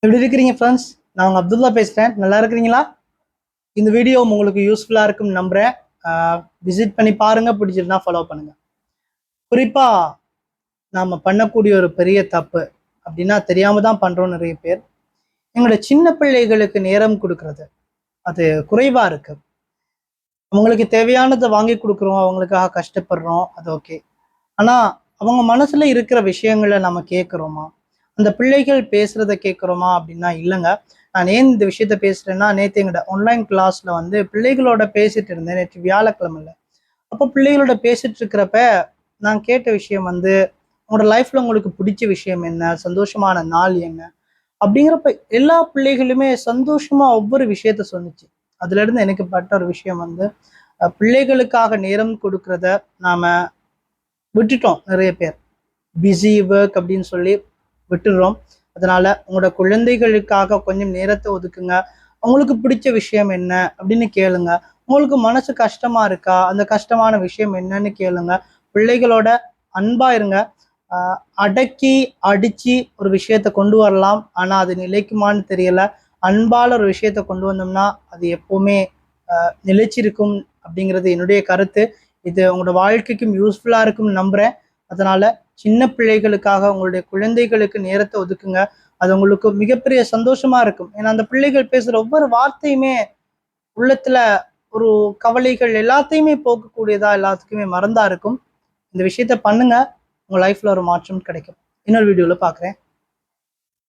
எப்படி இருக்கிறீங்க ஃப்ரெண்ட்ஸ்? நான் உங்க அப்துல்லா பேசுகிறேன். நல்லா இருக்கிறீங்களா? இந்த வீடியோ உங்களுக்கு யூஸ்ஃபுல்லாக இருக்கும்னு நம்புகிறேன். விசிட் பண்ணி பாருங்கள், பிடிச்சிருந்தா ஃபாலோ பண்ணுங்கள். குறிப்பாக நாம் பண்ணக்கூடிய ஒரு பெரிய தப்பு அப்படின்னா தெரியாமல் தான் பண்ணுறோம் நிறைய பேர். எங்களோட சின்ன பிள்ளைகளுக்கு நேரம் கொடுக்கறது அது குறைவாக இருக்குது. அவங்களுக்கு தேவையானதை வாங்கி கொடுக்குறோம், அவங்களுக்காக கஷ்டப்படுறோம், அது ஓகே. ஆனால் அவங்க மனசில் இருக்கிற விஷயங்களை நம்ம கேட்குறோமா? அந்த பிள்ளைகள் பேசுறத கேட்குறோமா அப்படின்னா இல்லைங்க. நான் ஏன் இந்த விஷயத்த பேசுறேன்னா, நேற்று எங்களோட ஆன்லைன் கிளாஸ்ல வந்து பிள்ளைகளோட பேசிட்டு இருந்தேன். நேற்று வியாழக்கிழமைல. அப்போ பிள்ளைகளோட பேசிட்டு இருக்கிறப்ப நான் கேட்ட விஷயம் வந்து, உங்களோட லைஃப்ல உங்களுக்கு பிடிச்ச விஷயம் என்ன, சந்தோஷமான நாள் என்ன அப்படிங்கிறப்ப எல்லா பிள்ளைகளுமே சந்தோஷமா ஒவ்வொரு விஷயத்த சொன்னிச்சு. அதுல இருந்து எனக்கு பட்ட ஒரு விஷயம் வந்து, பிள்ளைகளுக்காக நேரம் கொடுக்கறத நாம விட்டுட்டோம். நிறைய பேர் பிஸி ஒர்க் அப்படின்னு சொல்லி விட்டுடுறோம். அதனால உங்களோட குழந்தைகளுக்காக கொஞ்சம் நேரத்தை ஒதுக்குங்க. அவங்களுக்கு பிடிச்ச விஷயம் என்ன அப்படின்னு கேளுங்க. உங்களுக்கு மனசு கஷ்டமா இருக்கா, அந்த கஷ்டமான விஷயம் என்னன்னு கேளுங்க. பிள்ளைகளோட அன்பா இருங்க. அடக்கி அடிச்சு ஒரு விஷயத்த கொண்டு வரலாம், ஆனா அது நிலைக்குமான்னு தெரியல. அன்பால ஒரு விஷயத்த கொண்டு வந்தோம்னா அது எப்பவுமே நிலைச்சிருக்கும் அப்படிங்கிறது என்னுடைய கருத்து. இது உங்களோட வாழ்க்கைக்கும் யூஸ்ஃபுல்லா இருக்கும்னு நம்புறேன். அதனால சின்ன பிள்ளைகளுக்காக உங்களுடைய குழந்தைகளுக்கு நேரத்தை ஒதுக்குங்க. அது உங்களுக்கு மிகப்பெரிய சந்தோஷமா இருக்கும். ஏன்னா அந்த பிள்ளைகள் பேசுற ஒவ்வொரு வார்த்தையுமே உள்ளத்துல ஒரு கவலைகள் எல்லாத்தையுமே போக்கக்கூடியதா, எல்லாத்துக்குமே மறந்தா இருக்கும். இந்த விஷயத்த பண்ணுங்க, உங்க லைஃப்ல ஒரு மாற்றம் கிடைக்கும். இன்னொரு வீடியோல பாக்குறேன்.